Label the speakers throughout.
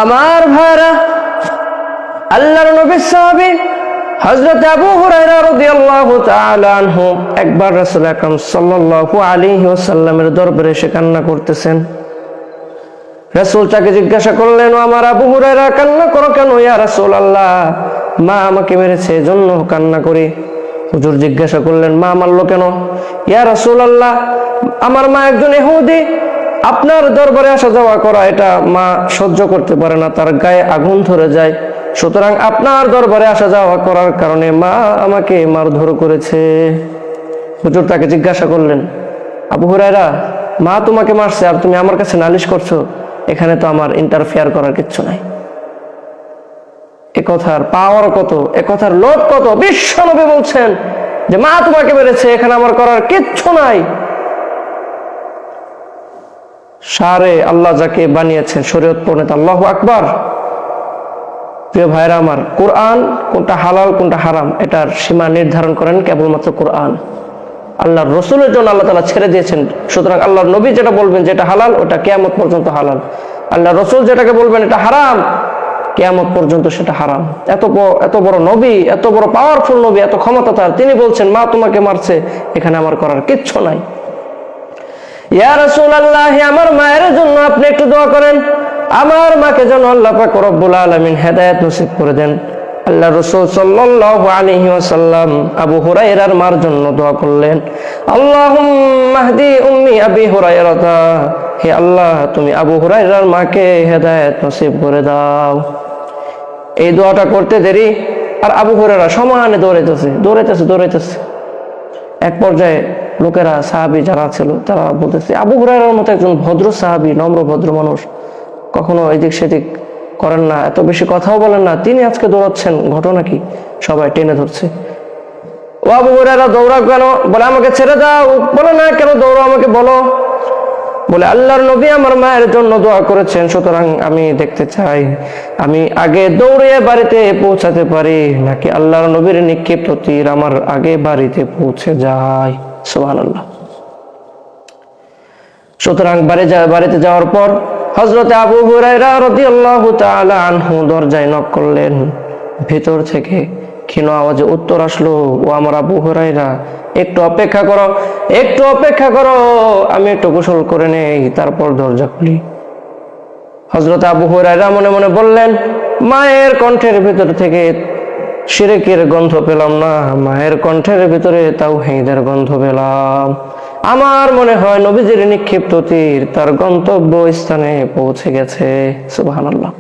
Speaker 1: আমার ভাইরা, আল্লাহর নবী সাহাবী হযরত আবু হুরায়রা রাদিয়াল্লাহু তাআলা আনহু একবার রাসূল আকরাম সাল্লাল্লাহু আলাইহি ওয়াসাল্লামের দরবারে এসে কান্না করতেছেন। রাসূল তাকে জিজ্ঞাসা করলেন, ও আমার আবু হুরায়রা, কান্না করো কেন? ইয়া রাসূলুল্লাহ, মা আমাকে মেরেছে এজন্য কান্না করি। হুজুর জিজ্ঞাসা করলেন, মা মারলো কেন? ইয়া রাসূলুল্লাহ, আমার মা একজন ইহুদি, আপনার দরবারে আসা যাওয়া করা এটা মা সহ্য করতে পারে না, তার গায়ে আগুন ধরে যায়, সুতরাং আপনার দরবারে আসা যাওয়া করার কারণে মা আমাকে মারধর করেছে। হুজুর তাকে জিজ্ঞাসা করলেন, আবু হুরায়রা, মা তোমাকে মারছে আর তুমি আমার কাছে নালিশ করছো? এখানে তো আমার ইন্টারফেয়ার করার কিচ্ছু নাই। এ কথার পাওয়ার কত, এ কথার লোভ কত! বিশ্বনবী বলছেন যে মা তোমাকে মেরেছে, এখানে আমার করার কিচ্ছু নাই। সারে আল্লাহ যাকে বানিয়েছেন শরীয়ত প্রণেতা, আল্লাহু আকবার। প্রিয় ভাইরা আমার, কোরআন কোনটা হালাল কোনটা হারাম এটার সীমা নির্ধারণ করেন কেবলমাত্র কোরআন। আল্লাহর রসুলের জন্য আল্লাহ তাআলা ছেড়ে দিয়েছেন, সুতরাং আল্লাহর নবী যেটা বলবেন যেটা হালাল ওটা কিয়ামত পর্যন্ত হালাল, আল্লাহর রসুল যেটাকে বলবেন এটা হারাম কিয়ামত পর্যন্ত সেটা হারাম। এত বড় নবী, এত বড় পাওয়ারফুল নবী, এত ক্ষমতা তার, তিনি বলছেন মা তোমাকে মারছে, এখানে আমার করার কিচ্ছু নাই। ইয়া রাসূলুল্লাহ, আমার মায়ের জন্য আপনি একটু দোয়া করেন, আমার মাকে যেন আল্লাহ পাক রব্বুল আলামিন হেদায়েত নসিব করে দেন। আল্লাহ রাসূল সাল্লাল্লাহু আলাইহি ওয়াসাল্লাম আবু হুরায়রার মার জন্য দোয়া করলেন, আল্লাহুম্মা হদি উম্মি আবি হুরায়রা, হে আল্লাহ তুমি আবু হুরায়রার মাকে হেদায়েত নসিব করে দাও। এই দোয়াটা করতে দেরি আর আবু হুরায়রা সমানে দৌড়াইতেছে। এক পর্যায়ে লোকেরা, সাহাবী যারা ছিল তারা বলতেছে, আবু হুরায়রার মতো একজন ভদ্র সাহাবী, নম্র ভদ্র মানুষ, কখনো এদিক সেদিক করেন না, এত বেশি কথাও বলেন না, তিনি আজকে দৌড়াচ্ছেন, ঘটনা কি? সবাই টেনে ধরছে। ও আবু হুরায়রা দৌড়াও কেন? বলে আমাকে ছেড়ে দাও। বলে না, কেন দৌড়াও, আমাকে বলো। বলে আল্লাহর নবী আমার মায়ের জন্য দোয়া করেছেন, সুতরাং আমি দেখতে চাই আমি আগে দৌড়ে বাড়িতে পৌঁছাতে পারি নাকি আল্লাহর নবীর নিক্ষিপ্ত তীর আমার আগে বাড়িতে পৌঁছে যায়। সুবহানাল্লাহ। সুতরাং বাড়িতে যাওয়ার পর হযরত আবু হুরায়রা রাদিয়াল্লাহু তাআলা আনহু দরজায় নক করলেন। ভেতর থেকে ক্ষীণ আওয়াজে উত্তর আসলো, ও আমার আবু হুরায়রা, একটু অপেক্ষা করো, আমি একটু গোসল করে নেই, তারপর দরজা খুলি। হযরত আবু হুরায়রা মনে মনে বললেন, মায়ের কণ্ঠের ভিতর থেকে শিরকের গন্ধ পেলাম না, মায়ের কণ্ঠের ভিতরে তাওহীদের গন্ধ পেলাম। আমার মনে হয় নবীজির নিক্ষিপ্ত তীর তার গন্তব্য স্থানে পৌঁছে গেছে। সুবহানাল্লাহ।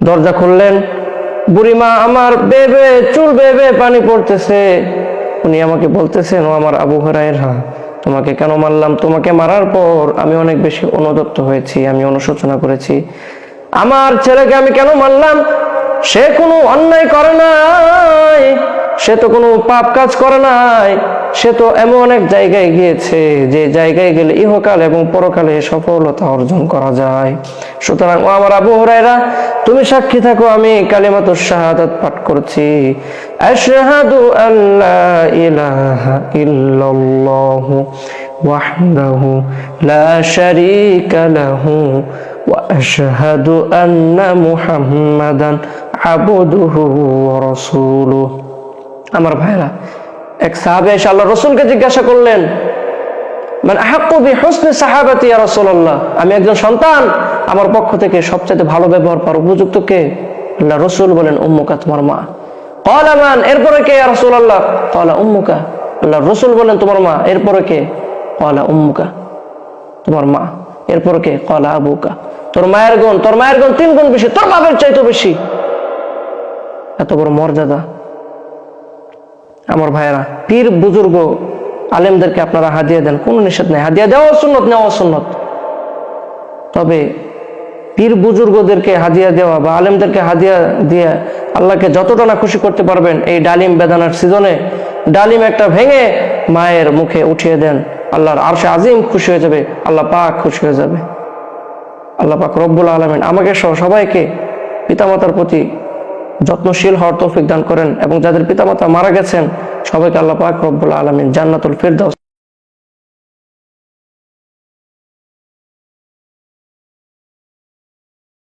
Speaker 1: দরজা খুললেন, বুড়িমা আমার চুল বেয়ে পানি পড়তেছে। উনি আমাকে বলতেছেন, ও আমার আবু হুরায়রা, তোমাকে কেন মারলাম? তোমাকে মারার পর আমি অনেক বেশি অনুতপ্ত হয়েছি, আমি অনুশোচনা করেছি। আমার ছেলেকে আমি কেন মারলাম? সে কোনো অন্যায় করে নাই, সে তো কোনো পাপ কাজ করে নাই, সে তো এমন এক জায়গায় গিয়েছে যে জায়গায় গেলে ইহকাল এবং পরকালে সফলতা অর্জন করা যায়। সুতরাং ও আমার আবু হুরায়রা, তুমি সাক্ষী থাকো, আমি কালিমাতুশ শাহাদাত পাঠ করছি, আশহাদু আল্লা ইলাহা ইল্লাল্লাহু ওয়াহদাহু লা শারীকা লাহু ওয়া আশহাদু আন্না মুহাম্মাদান আবদুহু ওয়া রাসূলুহু। আমার ভাইরা, এক সাহাবী এসে আল্লাহর রাসূলকে জিজ্ঞাসা করলেন, মান আহাক্কু বিহুসনি সাহাবাতি ইয়া রাসূলুল্লাহ, আমি একজন সন্তান, আমার পক্ষ থেকে সবচেয়ে ভালো ব্যবহার পাওয়ার উপযুক্ত কে? আল্লাহর রাসূল বলেন, উম্মুকা, তোমার মা। ক্বালা মান, এরপরে কে ইয়া রাসূলুল্লাহ? ক্বালা উম্মুকা। আল্লাহর রাসূল বলেন, তোমার মা। এরপরে কে? ক্বালা উম্মুকা, তোমার মা। এরপরে কে? ক্বালা আবুকা। তোর মায়ের গুণ 3 গুণ বেশি, তোর বাবার চাইতে বেশি। এত বড় মর্যাদা। আমার ভাইয়েরা, পীর বুজুর্গ আলেমদেরকে আপনারা হাদিয়া দেন, কোনো নিষেধ নেই, হাদিয়া দেওয়া সুন্নত, নেওয়া সুন্নত। তবে পীর বুজুর্গদেরকে হাদিয়া দেওয়া বা আলেমদেরকে হাদিয়া দিয়ে আল্লাহকে যতটা না খুশি করতে পারবেন, এই ডালিম বেদানার সিজনে ডালিম একটা ভেঙে মায়ের মুখে উঠিয়ে দেন, আল্লাহর আরশে আজিম খুশি হয়ে যাবে, আল্লাহ পাক খুশি হয়ে যাবে। আল্লাহ পাক রব্বুল আলামিন আমাকে সহ সবাইকে পিতামাতার প্রতি যত্নশীল হওয়ার তৌফিক দান করেন এবং যাদের পিতামাতা মারা গেছেন সবাইকে আল্লাহ পাক রব্বুল আলামিন জান্নাতুল ফিরদাউস